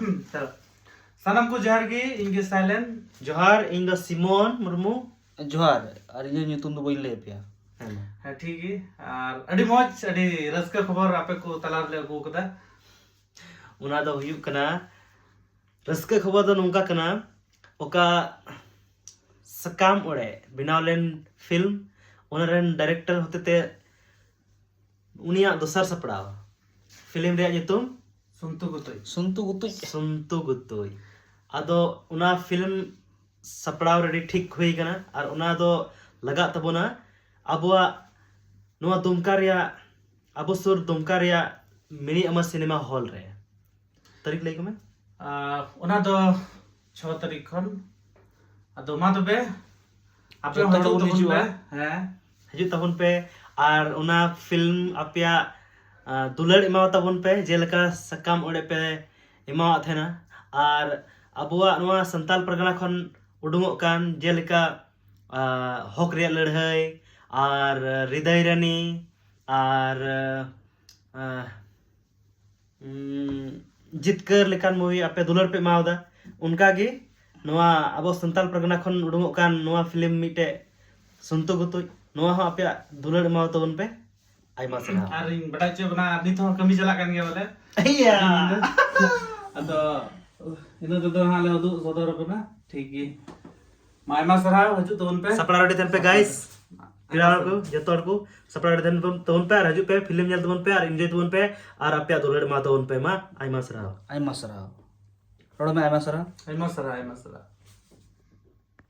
Sanam ko johar gi inge silent जोहार ᱤᱧ ᱫᱚ ᱥᱤᱢᱚᱱ ᱢᱩᱨᱢᱩ जोहार और ये ᱧᱩᱛᱩᱢ ᱫᱚ ᱵᱟᱹᱧ ᱞᱟᱹᱭ ᱯᱮᱭᱟ ha thik gi ar adi moj adi raska khabar ape ko talar le agu kada ᱚᱱᱟ ᱫᱚ ᱦᱩᱭᱩᱜ ᱠᱟᱱᱟ ᱨᱟᱹᱥᱠᱟᱹ ᱠᱷᱚᱵᱚᱨ ᱫᱚ ᱱᱚᱝᱠᱟ ᱠᱟᱱᱟ ᱚᱠᱟ ᱥᱟᱠᱟᱢ ᱚᱲᱮ ᱵᱮᱱᱟᱣ ᱞᱮᱱ ᱯᱷᱤल्म ᱚᱱᱟ ᱨᱮᱱ ᱰᱟᱭᱨᱮक्ᱴᱚᱨ ᱦᱚᱛᱮᱛᱮ ᱩᱱᱤᱭᱟᱜ ᱫᱚᱥᱟᱨ ᱥᱟᱯᱲᱟᱣ ᱯᱷᱤल्म ᱨᱮᱭᱟᱜ ᱧᱩᱛᱩᱢ suntu gutoi सुनतु गुतुj ᱥᱩᱱᱛᱩ ᱜᱩᱛᱩᱭ ᱟᱫᱚ ᱚᱱᱟ ᱯᱷᱤल्म ᱥᱟᱯᱲᱟᱣ ᱨᱮᱰᱤ ᱴᱷᱤᱠ ᱦᱩᱭ ᱠᱟᱱᱟ ᱟᱨ ᱚᱱᱟ ᱫᱚ ᱞᱟᱜᱟᱜ ᱛᱟᱵᱚᱱᱟ ᱟᱵᱚᱣᱟᱜ ᱱᱚᱣᱟ ᱫᱩᱢᱠᱟ ᱨᱮᱭᱟᱜ ᱟᱵᱚ ᱥᱩᱨ ᱫᱩᱢᱠᱟ ᱨᱮᱭᱟᱜ ᱢᱤᱱᱤ ᱟᱢᱟ सिनेमा हॉल रे तारीख लई कमे ona do 6 tarik khon ado ma tobe आप तो बन हिजुआ ha हजू तबन पे और उना फिल्म अपया दुलड़ एमाव तबन पे जेलका सकाम ओडे पे एमाव थेना और अबुआ नवा संताल परगना खन उडुंगो कान जेलका हक रे लड़हई और हृदय रानी और जितकर लेकान मूवी अपे दुलड़ पे एमावदा उनका गे नवा अबो संताल परगना खन उडुंगो कान नवा फिल्म मिटे सुनतु गुतुj नवा हो अपया दुलड़ एमाव तबन पे आइमा सना ar ing badai che bana nit ho kami jalak kan ge bole iya ado ina do ha le udu sodor bana thik gi ma sarha haju ton pe सपड़ा रेडी तन पे गाइस पिरार को जतोड़ को सपड़ा रेडी तन पे हजू पे film nail तबन पे और एंजॉय तबन पे और अपया दुलड़ मा तबन पे मा आइमा सरा आइमा सरा रोड में आइमा सरा ai masara